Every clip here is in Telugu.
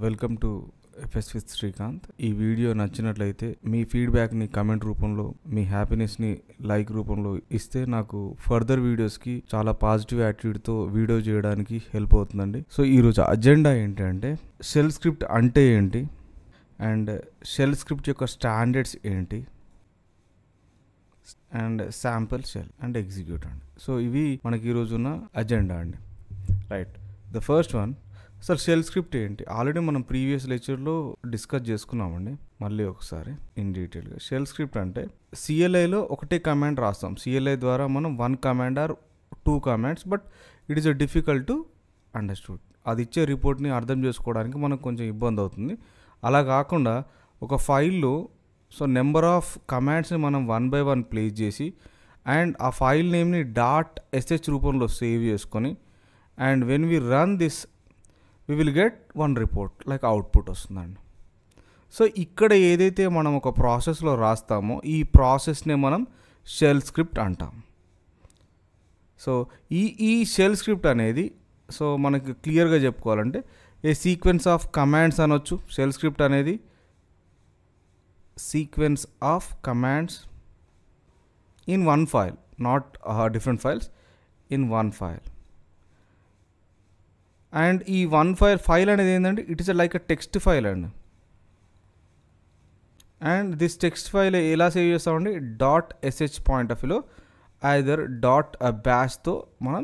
Welcome to FS with Srikanth. ఈ వీడియో నచ్చినట్లయితే మీ ఫీడ్బ్యాక్ని కమెంట్ రూపంలో, మీ హ్యాపీనెస్ని లైక్ రూపంలో ఇస్తే నాకు ఫర్దర్ వీడియోస్కి చాలా పాజిటివ్ యాటిట్యూడ్తో వీడియో చేయడానికి హెల్ప్ అవుతుందండి. సో ఈరోజు అజెండా ఏంటంటే షెల్ స్క్రిప్ట్ అంటే ఏంటి అండ్ షెల్ స్క్రిప్ట్ యొక్క స్టాండర్డ్స్ ఏంటి and sample shell and execute అండి. సో ఇవి మనకి ఈరోజు ఉన్న అజెండా అండి. రైట్, ద ఫస్ట్ వన్, అసలు షెల్ స్క్రిప్ట్ ఏంటి? ఆల్రెడీ మనం ప్రీవియస్ లెక్చర్లో డిస్కస్ చేసుకున్నామండి. మళ్ళీ ఒకసారి ఇన్ డీటెయిల్గా. షెల్ స్క్రిప్ట్ అంటే సిఎల్ఐలో ఒకటే కమాండ్ రాస్తాం. సిఎల్ఐ ద్వారా మనం 1 command or 2 commands, but it is difficult to understood. అది ఇచ్చే రిపోర్ట్ని అర్థం చేసుకోవడానికి మనకు కొంచెం ఇబ్బంది అవుతుంది. అలా కాకుండా ఒక ఫైల్లో నెంబర్ ఆఫ్ కమాండ్స్ని మనం 1 by 1 ప్లేస్ చేసి అండ్ ఆ ఫైల్ నేమ్ని .sh రూపంలో సేవ్ చేసుకొని and when we run this we will get one report like output వస్తుందండి. సో ఇక్కడ ఏదైతే మనం ఒక ప్రాసెస్లో రాస్తామో ఈ ప్రాసెస్నే మనం షెల్ స్క్రిప్ట్ అంటాం. సో ఈ షెల్ స్క్రిప్ట్ అనేది మనకి క్లియర్గా చెప్పుకోవాలంటే ఏ సీక్వెన్స్ ఆఫ్ కమాండ్స్ అనొచ్చు. షెల్ స్క్రిప్ట్ అనేది sequence of commands in one file, not different files, in one file. And ఈ వన్ ఫైల్ అనేది ఏంటంటే it is like a text file అండి. అండ్ దిస్ టెక్స్ట్ ఫైల్ ఎలా సేవ్ చేస్తామండి? .sh పాయింట్ ఆఫ్ వ్యూలో ఐదర్ .bash మనం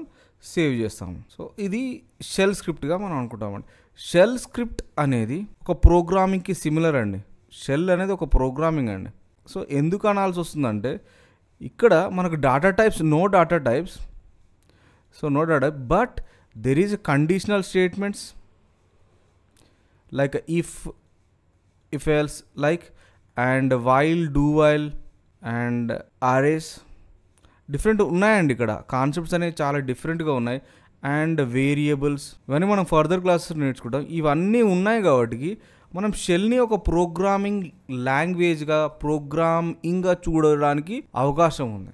సేవ్ చేస్తాము. సో ఇది షెల్ స్క్రిప్ట్గా మనం అనుకుంటామండి. షెల్ స్క్రిప్ట్ అనేది ఒక ప్రోగ్రామింగ్కి సిమిలర్ అండి. షెల్ అనేది ఒక ప్రోగ్రామింగ్ అండి. సో ఎందుకు అనాల్సి వస్తుందంటే ఇక్కడ మనకు data types, no data types, no data, but there is a conditional statements like if else, like, and while, do while and arrays different ఉన్నాయండి. ఇక్కడ కాన్సెప్ట్స్ అనేవి చాలా డిఫరెంట్గా ఉన్నాయి. అండ్ వేరియబుల్స్, ఇవన్నీ మనం ఫర్దర్ క్లాసెస్ నేర్చుకుంటాం. ఇవన్నీ ఉన్నాయి కాబట్టి మనం షెల్ని ఒక ప్రోగ్రామింగ్ లాంగ్వేజ్గా, ప్రోగ్రామింగ్గా చూడడానికి అవకాశం ఉంది.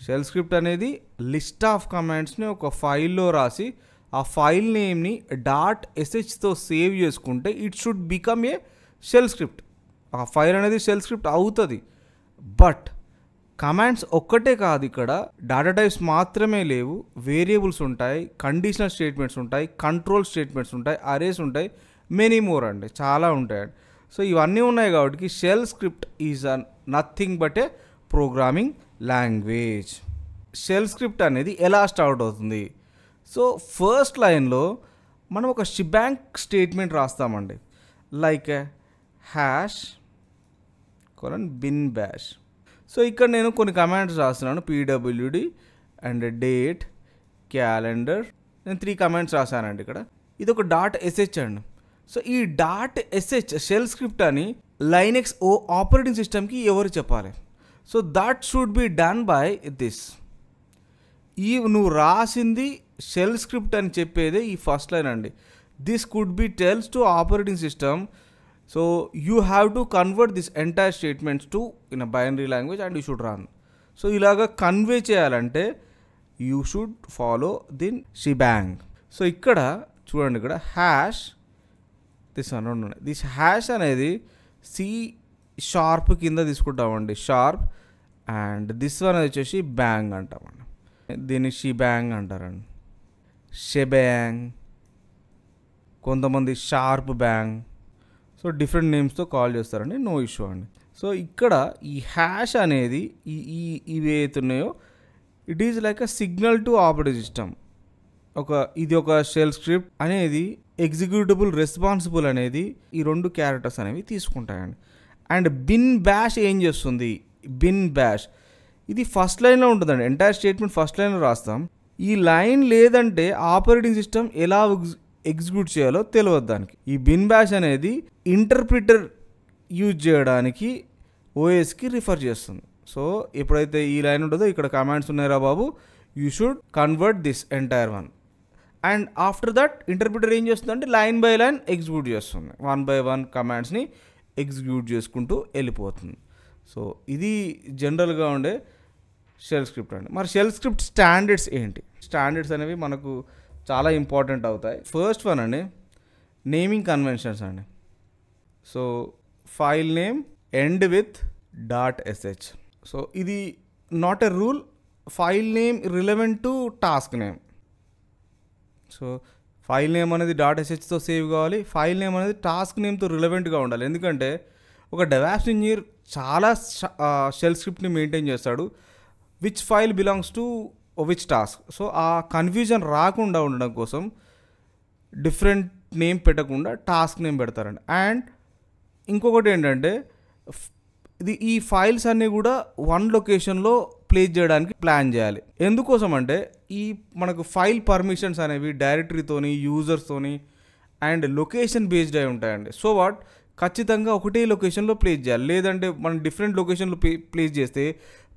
షెల్ స్క్రిప్ట్ అనేది లిస్ట్ ఆఫ్ కమాండ్స్ని ఒక ఫైల్లో రాసి ఆ ఫైల్ నేమ్ని .sh సేవ్ చేసుకుంటే it should become a shell script. ఆ ఫైల్ అనేది షెల్ స్క్రిప్ట్ అవుతుంది. బట్ కమాండ్స్ ఒక్కటే కాదు, ఇక్కడ డేటా టైప్స్ మాత్రమే లేవు, వేరియబుల్స్ ఉంటాయి, కండిషనల్ స్టేట్మెంట్స్ ఉంటాయి, కంట్రోల్ స్టేట్మెంట్స్ ఉంటాయి, అరేస్ ఉంటాయి, మెనీ మోర్ అండి, చాలా ఉంటాయండి. సో ఇవన్నీ ఉన్నాయి కాబట్టి shell script is nothing but a programming language. Shell script అనేది ఎలా స్టార్ట్ అవుతుంది? సో ఫస్ట్ లైన్లో మనం ఒక షిబ్యాంగ్ స్టేట్మెంట్ రాస్తామండి, లైక్ #bin bash. సో ఇక్కడ నేను కొన్ని కమాండ్స్ రాస్తున్నాను, pwd అండ్ డేట్, క్యాలెండర్. నేను 3 కమాండ్స్ రాశానండి ఇక్కడ. ఇది ఒక .sh అండి. సో ఈ .sh షెల్ స్క్రిప్ట్ అని లైనెక్స్ ఆపరేటింగ్ సిస్టమ్కి ఎవరు చెప్పాలి? So that should be done by this. నువ్వు రాసింది షెల్ స్క్రిప్ట్ అని చెప్పేదే ఈ ఫస్ట్ లైన్ అండి. This could be tells to operating system, so you have to convert this entire statements to in a binary language and you should run. So ఇలాగా కన్వే చేయాలంటే you should follow then shebang. So ఇక్కడ చూడండి, ఇక్కడ దిస్ హ్యాష్ అనేది C# కింద తీసుకుంటామండి, షార్ప్. అండ్ దిస్ వన్ వచ్చేసి బ్యాంగ్ అంటామండి. దీన్ని షిబ్యాంగ్ అంటారండి, షెబ్యాంగ్, కొంతమంది షార్ప్ బ్యాంగ్. సో డిఫరెంట్ నేమ్స్తో కాల్ చేస్తారండి, నో ఇష్యూ అండి. సో ఇక్కడ ఈ హ్యాష్ అనేది ఇవి అవుతున్నాయో it is like a signal to operating system. ఇది ఒక షెల్ స్క్రిప్ట్ అనేది ఎగ్జిక్యూటబుల్ రెస్పాన్సిబుల్ అనేది ఈ 2 క్యారెక్టర్స్ అనేవి తీసుకుంటాయండి. అండ్ బిన్ బ్యాష్ ఏం చేస్తుంది? బిన్ బ్యాష్ ఇది ఫస్ట్ లైన్లో ఉంటుందండి. ఎంటైర్ స్టేట్మెంట్ ఫస్ట్ లైన్లో రాస్తాం. ఈ లైన్ లేదంటే ఆపరేటింగ్ సిస్టమ్ ఎలా ఎగ్జిక్యూట్ చేయాలో తెలియదు దానికి. ఈ బిన్ బ్యాష్ అనేది ఇంటర్ప్రిటర్ యూజ్ చేయడానికి ఓఎస్కి రిఫర్ చేస్తుంది. సో ఎప్పుడైతే ఈ లైన్ ఉంటుందో ఇక్కడ కమాండ్స్ ఉన్నాయిరా బాబు, you should convert this entire one. And after that interpreter ఏం చేస్తుందంటే లైన్ బై లైన్ ఎగ్జిక్యూట్ చేస్తుంది, 1 by 1 కమాండ్స్ని ఎగ్జిక్యూట్ చేసుకుంటూ వెళ్ళిపోతుంది. సో ఇది జనరల్గా ఉండే షెల్ స్క్రిప్ట్ అండి. మరి షెల్ స్క్రిప్ట్ స్టాండర్డ్స్ ఏంటి? స్టాండర్డ్స్ అనేవి మనకు చాలా ఇంపార్టెంట్ అవుతాయి. ఫస్ట్ వన్ అండి, నేమింగ్ కన్వెన్షన్స్ అండి. So file name end with .sh. So ఇది not a rule, file name relevant to task name. So file name అనేది .shతో సేవ్ కావాలి, ఫైల్ నేమ్ అనేది టాస్క్ నేమ్తో రిలవెంట్గా ఉండాలి. ఎందుకంటే ఒక డెవాప్స్ ఇంజనీర్ చాలా షెల్ స్క్రిప్ట్ని మెయింటైన్ చేస్తాడు, which file belongs to which task. So ఆ కన్ఫ్యూజన్ రాకుండా ఉండడం కోసం డిఫరెంట్ నేమ్ పెట్టకుండా టాస్క్ నేమ్ పెడతారండి. అండ్ ఇంకొకటి ఏంటంటే ఈ ఫైల్స్ అన్నీ కూడా వన్ లొకేషన్లో ప్లేస్ చేయడానికి ప్లాన్ చేయాలి. ఎందుకోసం అంటే ఈ మనకు ఫైల్ పర్మిషన్స్ అనేవి డైరెక్టరీతోని, యూజర్స్తోని అండ్ లొకేషన్ బేస్డ్ అయి ఉంటాయండి. సో వాట్ ఖచ్చితంగా ఒకటే లొకేషన్లో ప్లేస్ చేయాలి. లేదంటే మనం డిఫరెంట్ లొకేషన్లో ప్లేస్ చేస్తే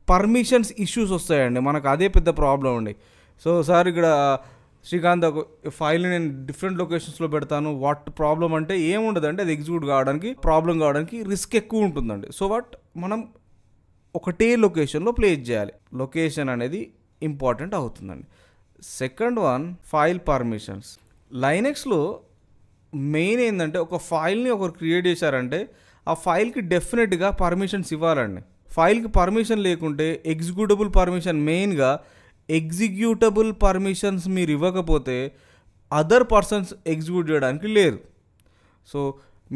పర్మిషన్స్ ఇష్యూస్ వస్తాయండి, మనకు అదే పెద్ద ప్రాబ్లం అండి. సో సార్ ఇక్కడ శ్రీకాంత్ ఒక ఫైల్ని నేను డిఫరెంట్ లొకేషన్స్లో పెడతాను, వాట్ ప్రాబ్లం అంటే ఏముండదండి, అది ఎగ్జిక్యూట్ కావడానికి ప్రాబ్లం కావడానికి రిస్క్ ఎక్కువ ఉంటుందండి. సో వాట్ మనం ఒకటే లొకేషన్లో ప్లేస్ చేయాలి. లొకేషన్ అనేది ఇంపార్టెంట్ అవుతుందండి. Second one file permissions. లైనెక్స్లో మెయిన్ ఏంటంటే ఒక ఫైల్ని ఒకరు క్రియేట్ చేశారంటే ఆ ఫైల్కి డెఫినెట్గా పర్మిషన్స్ ఇవ్వాలండి. ఫైల్కి పర్మిషన్ లేకుంటే ఎగ్జిక్యూటబుల్ పర్మిషన్, మెయిన్గా ఎగ్జిక్యూటబుల్ పర్మిషన్స్ మీరు ఇవ్వకపోతే అదర్ పర్సన్స్ ఎగ్జిక్యూట్ చేయడానికి లేరు. సో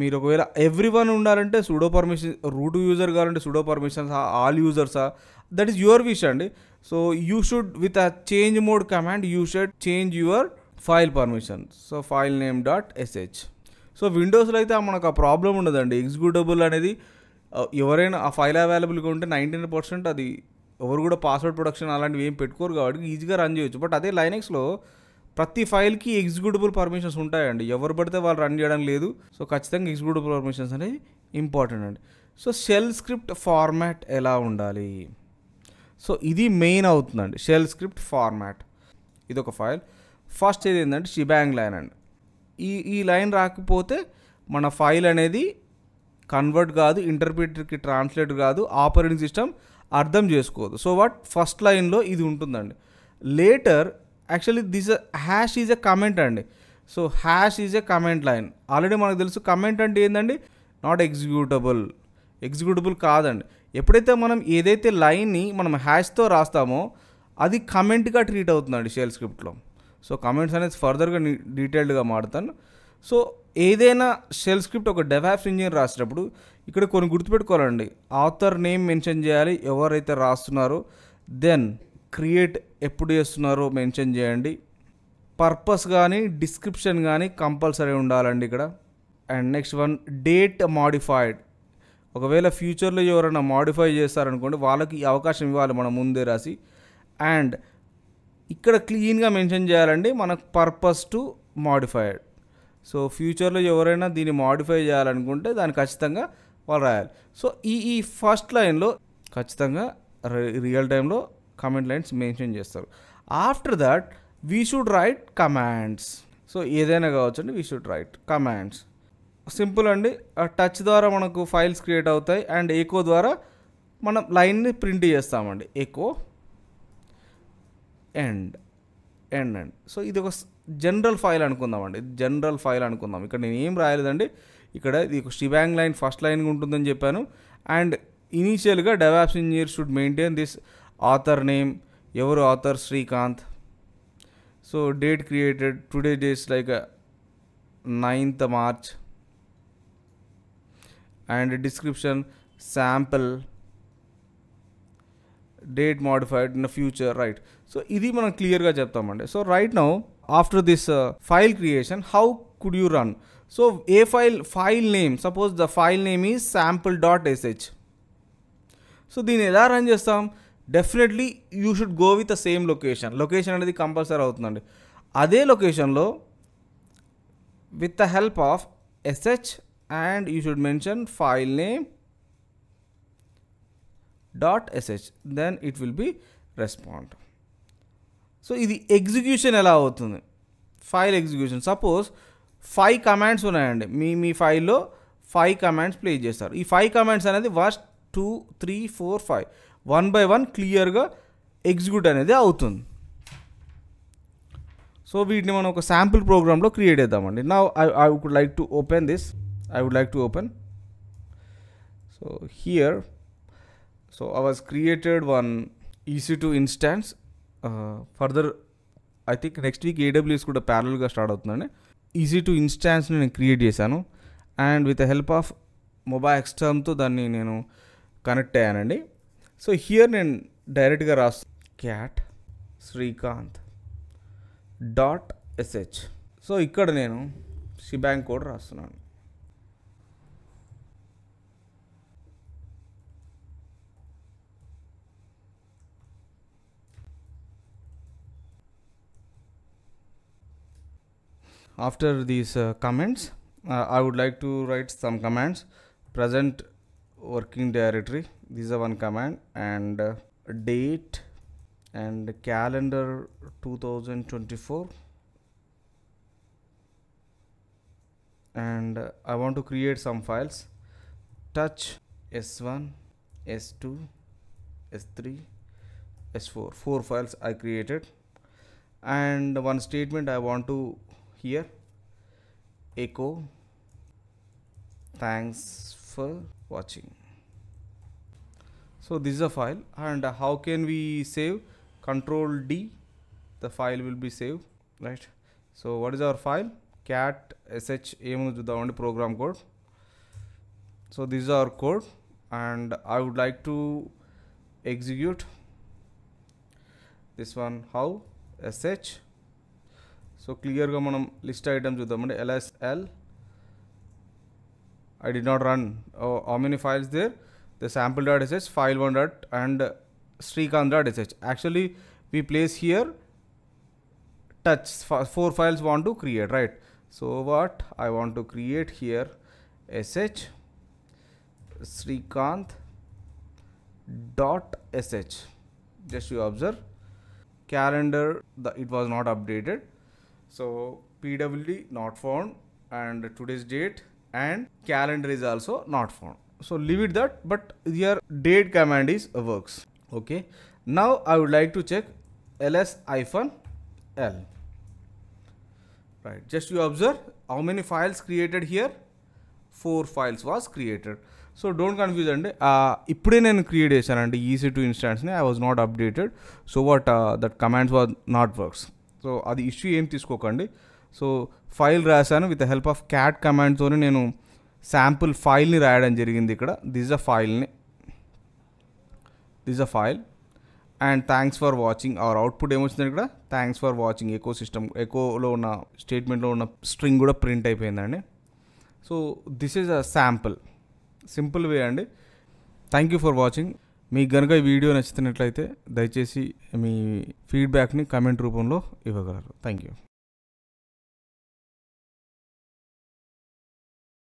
మీరు ఒకవేళ ఎవ్రీ వన్ ఉండాలంటే సూడో పర్మిషన్, రూట్ యూజర్ కావాలంటే సూడో పర్మిషన్స్, ఆల్ యూజర్సా, దట్ ఈస్ యువర్ విష్ అండి. So you should with a change mode command you should change your file permissions. So file name .sh. So విండోస్లో అయితే మనకు ఆ ప్రాబ్లం ఉండదండి. ఎగ్జిక్యూటబుల్ అనేది ఎవరైనా ఆ ఫైల్ అవైలబుల్గా ఉంటే 99% అది ఎవరు కూడా పాస్వర్డ్ ప్రొటెక్షన్ అలాంటివి ఏం పెట్టుకోరు కాబట్టి ఈజీగా రన్ చేయొచ్చు. బట్ అదే లైనెక్స్లో ప్రతి ఫైల్కి ఎగ్జిక్యూటబుల్ పర్మిషన్స్ ఉంటాయండి, ఎవరు పడితే వాళ్ళు రన్ చేయడం లేదు. సో ఖచ్చితంగా ఎగ్జిక్యూటబుల్ పర్మిషన్స్ అనేది ఇంపార్టెంట్ అండి. సో షెల్ స్క్రిప్ట్ ఫార్మాట్ ఎలా ఉండాలి, సో ఇది మెయిన్ అవుతుందండి. షెల్ స్క్రిప్ట్ ఫార్మాట్ ఇది ఒక ఫైల్. ఫస్ట్ ఏది ఏంటంటే షిబాంగ్ లైన్ అండి. ఈ లైన్ రాకపోతే మన ఫైల్ అనేది కన్వర్ట్ కాదు, ఇంటర్ప్రిటర్కి ట్రాన్స్లేట్ కాదు, ఆపరేటింగ్ సిస్టమ్ అర్థం చేసుకోదు. సో వాట్ ఫస్ట్ లైన్లో ఇది ఉంటుందండి. Later actually this hash is a comment అండి. So hash is a comment line. Already మనకు తెలుసు కమెంట్ అంటే ఏంటండి, నాట్ ఎగ్జిక్యూటబుల్ కాదండి. ఎప్పుడైతే మనం ఏదైతే లైన్ని మనం హ్యాష్తో రాస్తామో అది కమెంట్గా ట్రీట్ అవుతుందండి షెల్ స్క్రిప్ట్లో. సో కమెంట్స్ అనేది ఫర్దర్గా డీటెయిల్డ్గా మాడతాను. సో ఏదైనా షెల్ స్క్రిప్ట్ ఒక డెవాప్స్ ఇంజనీర్ రాసేటప్పుడు ఇక్కడ కొన్ని గుర్తుపెట్టుకోవాలండి. ఆథర్ నేమ్ మెన్షన్ చేయాలి, ఎవరైతే రాస్తున్నారో. దెన్ క్రియేట్ ఎప్పుడు చేస్తున్నారో మెన్షన్ చేయండి. పర్పస్ కానీ డిస్క్రిప్షన్ కానీ కంపల్సరీ ఉండాలండి ఇక్కడ. And next one date modified. ఒకవేళ ఫ్యూచర్లో ఎవరైనా మాడిఫై చేస్తారనుకోండి వాళ్ళకి ఈ అవకాశం ఇవ్వాలి మనం ముందే రాసి. అండ్ ఇక్కడ క్లీన్గా మెన్షన్ చేయాలండి మనకు పర్పస్ టు మాడిఫైడ్. సో ఫ్యూచర్లో ఎవరైనా దీన్ని మాడిఫై చేయాలనుకుంటే దాన్ని ఖచ్చితంగా వాళ్ళు రాయాలి. సో ఈ ఫస్ట్ లైన్లో ఖచ్చితంగా రియల్ టైంలో కమెంట్ లైన్స్ మెన్షన్ చేస్తారు. After that we should write commands. So ఏదైనా కావచ్చు అండి, we should write commands. Simple అండి. టచ్ ద్వారా మనకు ఫైల్స్ క్రియేట్ అవుతాయి అండ్ ఎకో ద్వారా మనం లైన్ని ప్రింట్ చేస్తామండి. Echo end. సో ఇది ఒక జనరల్ ఫైల్ అనుకుందామండి, జనరల్ ఫైల్ అనుకుందాం. ఇక్కడ నేను ఏం రాయలేదండి, ఇక్కడ ఇది ఒక షిబాంగ్ లైన్ ఫస్ట్ లైన్ ఉంటుందని చెప్పాను. అండ్ ఇనీషియల్గా DevOps engineer should maintain this author name. ఎవరు author? Srikanth. So date created today days like 9th March. And description sample. Date modified in future, right. So ఇది మనం క్లియర్గా చెప్తామండి. So right now after this file creation how could you run? So a file name, suppose the file name is sample.sh. So దీన్ని ఎలా రన్ చేస్తాం? Definitely you should go with the same location అనేది కంపల్సరీ అవుతుందండి. అదే లొకేషన్లో with the help of sh and you should mention file name .sh, then it will be respond. So ఇది ఎగ్జిక్యూషన్ ఎలా అవుతుంది? File execution. సపోజ్ 5 కమాండ్స్ ఉన్నాయండి, మీ ఫైల్లో 5 కమాండ్స్ ప్లే చేస్తారు. ఈ 5 కమాండ్స్ అనేది 1 2 3 4 5 1 by 1 క్లియర్గా ఎగ్జిక్యూట్ అనేది అవుతుంది. సో వీటిని మనం ఒక శాంపుల్ ప్రోగ్రామ్లో క్రియేట్ చేద్దామండి. నా I would like to open this. I would like to open. So here, so I was created one EC2 instance. Further, I think next week AWS కూడా ప్యారల్గా స్టార్ట్ అవుతుందండి. EC2 ఇన్స్టాన్స్ని నేను క్రియేట్ చేశాను and with the help of mobile ఎక్స్టర్మ్తో దాన్ని నేను కనెక్ట్ అయ్యానండి. సో హియర్ నేను డైరెక్ట్గా క్యాట్ శ్రీకాంత్ .sh. సో ఇక్కడ నేను షిబాంగ్ కోడ్ రాస్తున్నాను. After these comments, I would like to write some commands. Present working directory, this is one command, and date and calendar 2024, and I want to create some files. Touch S1, S2, S3, S4, 4 files I created, and one statement I want to here echo thanks for watching. So this is a file, and how can we save? Control D, the file will be saved, right? So what is our file? Cat sh the program code. So this is our code, and I would like to execute this one. How? Sh. So క్లియర్గా మనం లిస్ట్ ఐటమ్ చూద్దామండి. LSL, I did not run. How many files there? The sample.sh, file1 and srikanth.sh. Actually we place here touch 4 files want to create, right? So what I want to create here, sh srikanth.sh. just you observe calendar, it was not updated. So PWD not found, and today's date and calendar is also not found. So leave it that, but here date command is works. Okay, now I would like to check ls-l. Right, just you observe how many files created here. 4 files was created. So don't confuse అండి. ఇప్పుడే నేను క్రియేట్ చేశానండి EC2 ఇన్స్టాన్స్ని. I was not updated. So what that commands was not works. So అది ఇష్యూ ఏం తీసుకోకండి. సో ఫైల్ రాశాను విత్ హెల్ప్ ఆఫ్ క్యాట్ కమాండ్తో నేను శాంపుల్ ఫైల్ని రాయడం జరిగింది. ఇక్కడ this a file and thanks for watching. Our output ఏమొచ్చింది ఇక్కడ, థ్యాంక్స్ ఫర్ వాచింగ్. ఎకోలో ఉన్న స్టేట్మెంట్లో ఉన్న స్ట్రింగ్ కూడా ప్రింట్ అయిపోయిందండి. So this is a sample, simple way అండి. Thank you for watching. మీకు కనుక ఈ వీడియో నచ్చినట్లయితే దయచేసి మీ ఫీడ్బ్యాక్ని కమెంట్ రూపంలో ఇవ్వగలరు. Thank you.